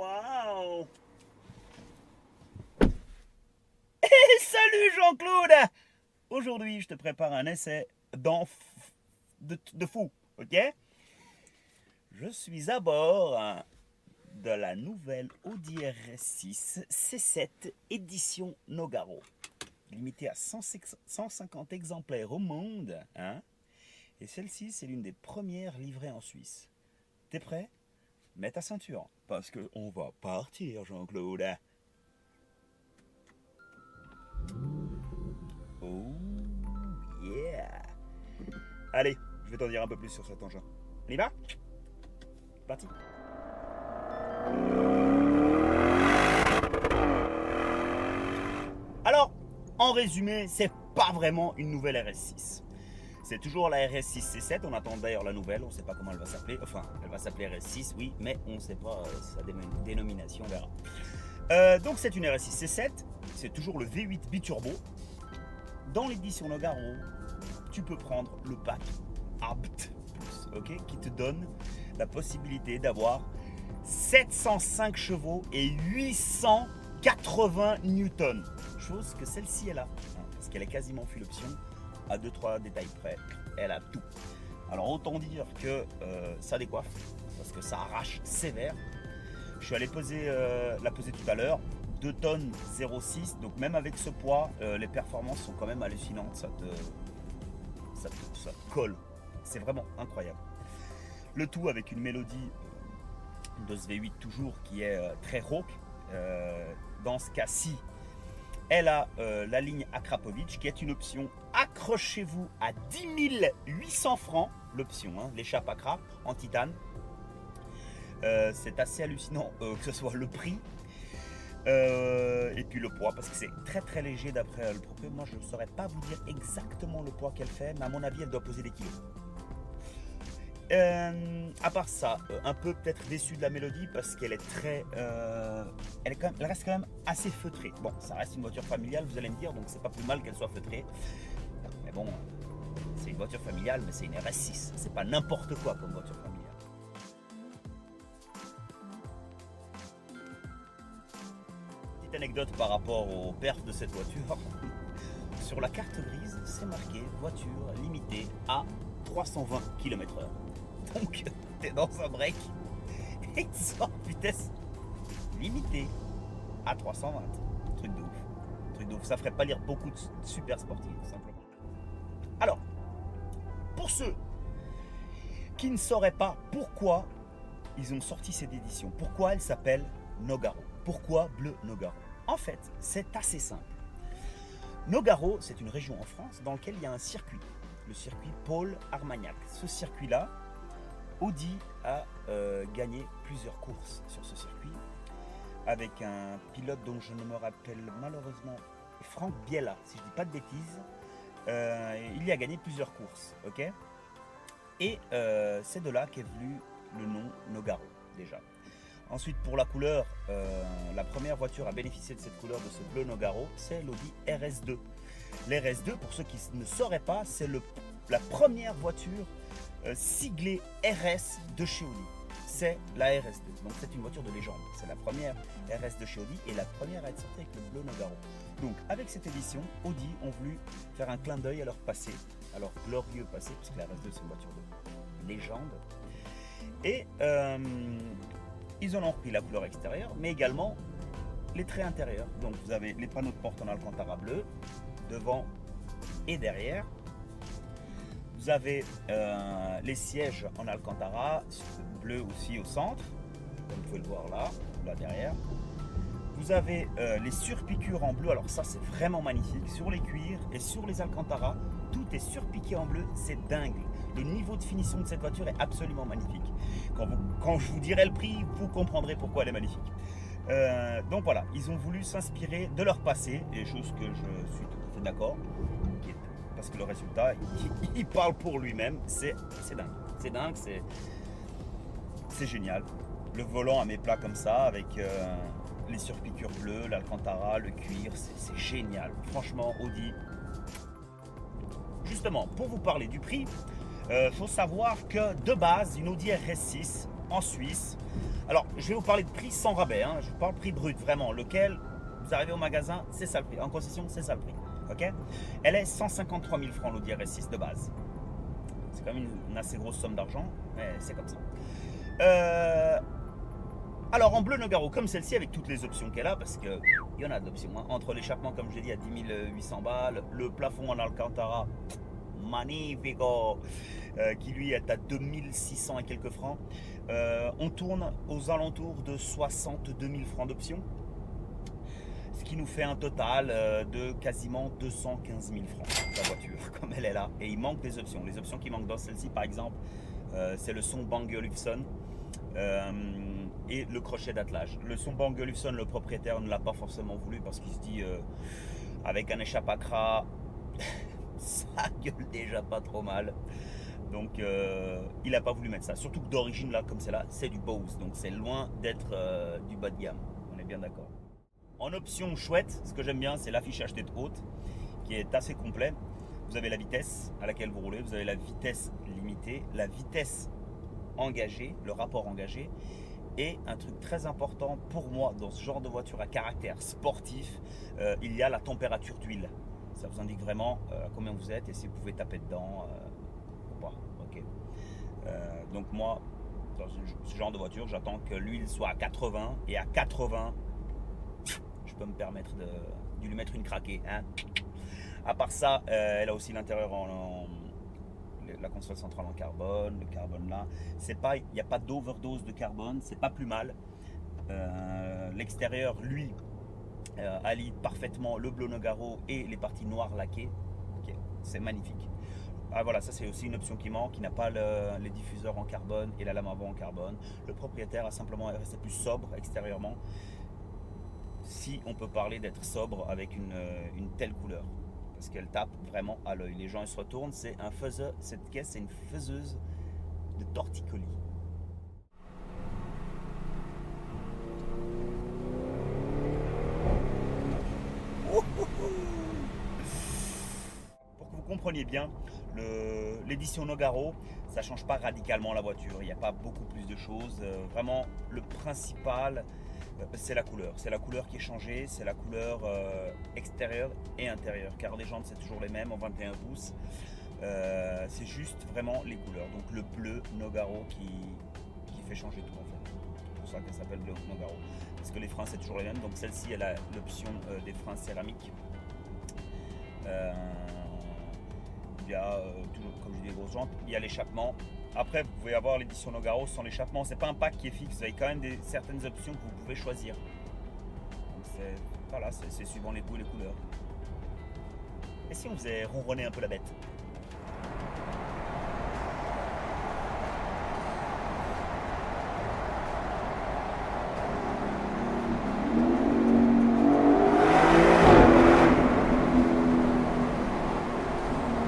Waouh! Salut Jean-Claude! Aujourd'hui, je te prépare un essai de fou, ok? Je suis à bord de la nouvelle Audi RS6 C7 édition Nogaro, limitée à 150 exemplaires au monde, hein? Et celle-ci, c'est l'une des premières livrées en Suisse. T'es prêt? Mets ta ceinture, parce que on va partir, Jean-Claude. Oh yeah! Allez, je vais t'en dire un peu plus sur cet engin. On y va? Parti! Alors, en résumé, c'est pas vraiment une nouvelle RS6. C'est toujours la RS6 C7, on attend d'ailleurs la nouvelle, on ne sait pas comment elle va s'appeler. Enfin, elle va s'appeler RS6, oui, mais on ne sait pas sa dénomination, on verra. Donc c'est une RS6 C7, c'est toujours le V8 biturbo. Dans l'édition Nogaro, tu peux prendre le pack Abt Plus, ok, qui te donne la possibilité d'avoir 705 chevaux et 880 newtons. Chose que celle-ci elle a, hein, parce qu'elle est quasiment full option, à 2-3 détails près, elle a tout. Alors autant dire que ça décoiffe, parce que ça arrache sévère. Je suis allé la peser tout à l'heure, 2 tonnes 0,6, donc même avec ce poids, les performances sont quand même hallucinantes, ça te colle, c'est vraiment incroyable. Le tout avec une mélodie de ce V8 toujours qui est très rauque. Dans ce cas-ci, elle a la ligne Akrapovic qui est une option. Accrochez-vous à 10 800 francs, l'option, hein, l'échappe Akra en titane. C'est assez hallucinant que ce soit le prix et puis le poids, parce que c'est très très léger d'après le proprio. Moi je ne saurais pas vous dire exactement le poids qu'elle fait, mais à mon avis elle doit poser des kilos. À part ça, un peu peut-être déçu de la mélodie parce qu'elle est très, elle reste quand même assez feutrée. Bon, ça reste une voiture familiale, vous allez me dire, donc c'est pas plus mal qu'elle soit feutrée. Mais bon, c'est une voiture familiale, mais c'est une RS6, c'est pas n'importe quoi comme voiture familiale. Petite anecdote par rapport aux perfs de cette voiture. Sur la carte grise, c'est marqué voiture limitée à 320 km/h. Donc, t'es dans un break et tu sors vitesse limitée à 320. Truc de ouf. Truc de ouf. Ça ferait pas lire beaucoup de super sportifs, tout simplement. Alors, pour ceux qui ne sauraient pas pourquoi ils ont sorti cette édition, pourquoi elle s'appelle Nogaro, pourquoi Bleu Nogaro, en fait, c'est assez simple. Nogaro, c'est une région en France dans laquelle il y a un circuit, le circuit Paul Armagnac. Ce circuit-là, Audi a gagné plusieurs courses sur ce circuit avec un pilote dont je ne me rappelle malheureusement, Franck Biella, si je ne dis pas de bêtises. Il y a gagné plusieurs courses, ok. Et c'est de là qu'est venu le nom Nogaro déjà. Ensuite, pour la couleur, la première voiture à bénéficier de cette couleur, de ce bleu Nogaro, c'est l'Audi RS2. L'RS2, pour ceux qui ne sauraient pas, c'est la première voiture siglée RS de chez Audi. C'est la RS2. Donc c'est une voiture de légende. C'est la première RS de chez Audi et la première à être sortie avec le bleu Nogaro. Donc avec cette édition, Audi ont voulu faire un clin d'œil à leur passé, à leur glorieux passé, puisque la RS2 c'est une voiture de légende. Et ils en ont repris la couleur extérieure, mais également les traits intérieurs. Donc vous avez les panneaux de porte en Alcantara bleu, devant et derrière. Vous avez les sièges en Alcantara, bleu aussi au centre, comme vous pouvez le voir là derrière. Vous avez les surpiqûres en bleu, alors ça c'est vraiment magnifique, sur les cuirs et sur les Alcantara, tout est surpiqué en bleu, c'est dingue. Le niveau de finition de cette voiture est absolument magnifique. Quand je vous dirai le prix, vous comprendrez pourquoi elle est magnifique. Donc voilà, ils ont voulu s'inspirer de leur passé, et chose que je suis tout à fait d'accord, parce que le résultat, il parle pour lui-même, c'est dingue. C'est dingue, c'est génial. Le volant à mes plats comme ça, avec les surpiqûres bleues, l'Alcantara, le cuir, c'est génial. Franchement, Audi. Justement, pour vous parler du prix, faut savoir que de base, une Audi RS6 en Suisse, Alors, je vais vous parler de prix sans rabais, hein. Je vous parle prix brut, vraiment. Lequel, vous arrivez au magasin, c'est ça le prix. En concession, c'est ça le prix. Ok. Elle est 153 000 francs, l'Audi RS6 de base. C'est quand même une assez grosse somme d'argent, mais c'est comme ça. Alors en bleu Nogaro, comme celle-ci, avec toutes les options qu'elle a, parce qu'il y en a d'options, hein. Entre l'échappement, comme je l'ai dit, à 10 800 balles, le plafond en Alcantara, magnifico, qui lui est à 2600 et quelques francs. On tourne aux alentours de 62 000 francs d'options, ce qui nous fait un total de quasiment 215 000 francs la voiture, comme elle est là. Et il manque des options. Les options qui manquent dans celle-ci, par exemple, c'est le son Bang & Olufsen et le crochet d'attelage. Le son Bang & Olufsen, le propriétaire ne l'a pas forcément voulu parce qu'il se dit avec un échappacra, ça gueule déjà pas trop mal. Donc il n'a pas voulu mettre ça. Surtout que d'origine, là, comme c'est là, c'est du Bose. Donc c'est loin d'être du bas de gamme. On est bien d'accord. En option chouette, ce que j'aime bien, c'est l'affichage tête haute, qui est assez complet. Vous avez la vitesse à laquelle vous roulez, vous avez la vitesse limitée, la vitesse engagée, le rapport engagé, et un truc très important pour moi dans ce genre de voiture à caractère sportif, il y a la température d'huile. Ça vous indique vraiment à combien vous êtes et si vous pouvez taper dedans ou pas. Ok. Donc moi, dans ce genre de voiture, j'attends que l'huile soit à 80, et à 80, je peux me permettre de lui mettre une craquée, hein. À part ça, elle a aussi l'intérieur la console centrale en carbone, le carbone là. Il n'y a pas d'overdose de carbone, c'est pas plus mal. L'extérieur, lui, allie parfaitement le bleu Nogaro et les parties noires laquées. Okay, c'est magnifique. Ah voilà, ça c'est aussi une option qui manque, qui n'a pas les diffuseurs en carbone et la lame avant en carbone. Le propriétaire a simplement resté plus sobre extérieurement, si on peut parler d'être sobre avec une telle couleur, parce qu'elle tape vraiment à l'œil. Les gens ils se retournent, c'est un faiseur, cette caisse c'est une faiseuse de torticolis. Pour que vous compreniez bien, l'édition Nogaro, ça change pas radicalement la voiture, il n'y a pas beaucoup plus de choses. Vraiment, le principal, c'est la couleur. C'est la couleur qui est changée, c'est la couleur extérieure et intérieure, car les jantes c'est toujours les mêmes en 21 pouces. C'est juste vraiment les couleurs. Donc le bleu Nogaro qui fait changer tout en fait. C'est pour ça qu'elle s'appelle bleu Nogaro. Parce que les freins c'est toujours les mêmes. Donc celle-ci elle a l'option des freins céramiques. Il y a toujours, comme je dis, les grosses jantes. Il y a l'échappement. Après, vous pouvez avoir l'édition Nogaro sans l'échappement. C'est pas un pack qui est fixe. Vous avez quand même certaines options que vous pouvez choisir. Donc voilà, c'est suivant les goûts et les couleurs. Et si on faisait ronronner un peu la bête?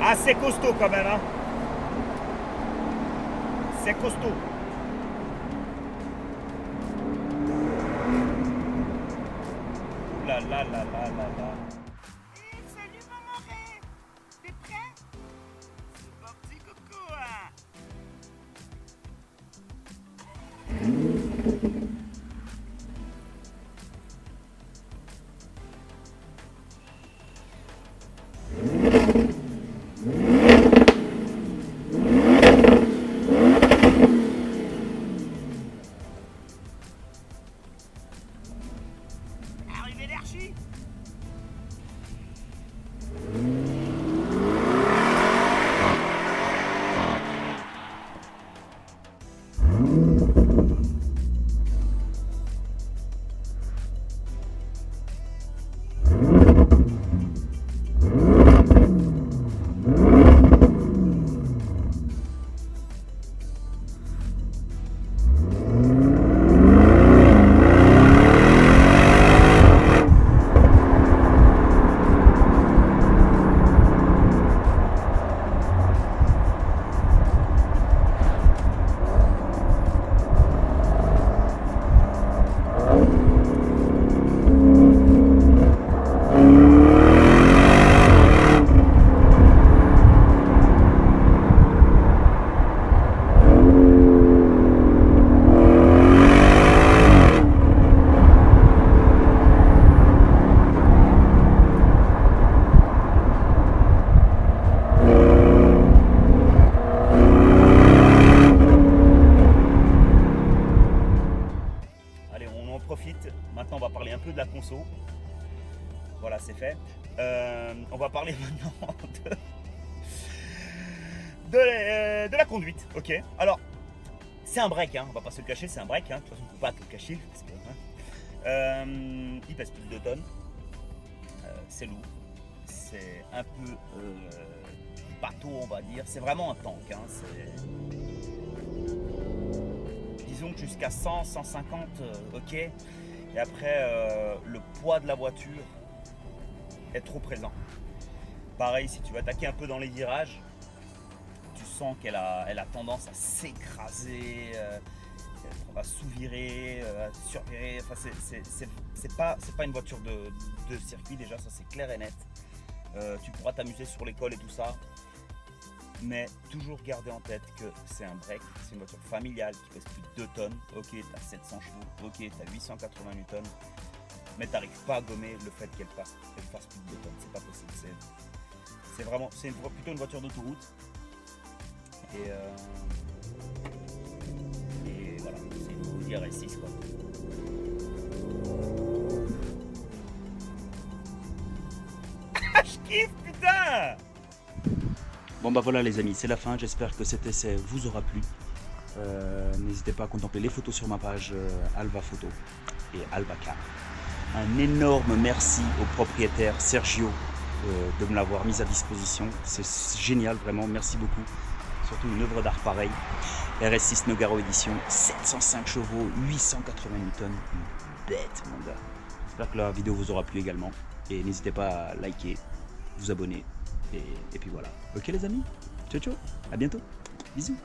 Ah, c'est costaud quand même, hein. C'est costaud. Là, là, là, là, là, là. Hey, salut maman rêve. T'es prêt? C'est parti coco, hein. Arrivé l'Archie. c'est fait. On va parler maintenant de la conduite, ok. Alors, c'est un break, hein, on va pas se le cacher, c'est un break, hein. De toute façon, on peut pas te le cacher, parce que, il pèse plus de 2 tonnes, c'est lourd, c'est un peu bateau, on va dire, c'est vraiment un tank, hein. Disons que jusqu'à 100, 150, ok, et après, le poids de la voiture est trop présent. Pareil, si tu vas attaquer un peu dans les virages, tu sens qu'elle a tendance à s'écraser, elle va sous-virer, survirer. Enfin, c'est pas une voiture de circuit déjà, ça c'est clair et net. Tu pourras t'amuser sur l'école et tout ça, mais toujours garder en tête que c'est un break, c'est une voiture familiale qui pèse plus de 2 tonnes. Ok, tu as 700 chevaux, ok, tu as 880 newtons, mais tu n'arrives pas à gommer le fait qu'elle fasse plus de 2 tonnes, c'est pas possible. C'est plutôt une voiture d'autoroute. Et voilà, c'est une Audi RS6 quoi. Je kiffe, putain! Bon bah voilà les amis, c'est la fin, j'espère que cet essai vous aura plu. N'hésitez pas à contempler les photos sur ma page Alva Photo et Alva Car. Un énorme merci au propriétaire Sergio de me l'avoir mise à disposition. C'est génial vraiment, merci beaucoup. Surtout une œuvre d'art pareille. RS6 Nogaro édition, 705 chevaux, 880 newtons. Une bête mon gars. J'espère que la vidéo vous aura plu également. Et n'hésitez pas à liker, vous abonner. Et puis voilà. Ok les amis, ciao ciao, à bientôt. Bisous.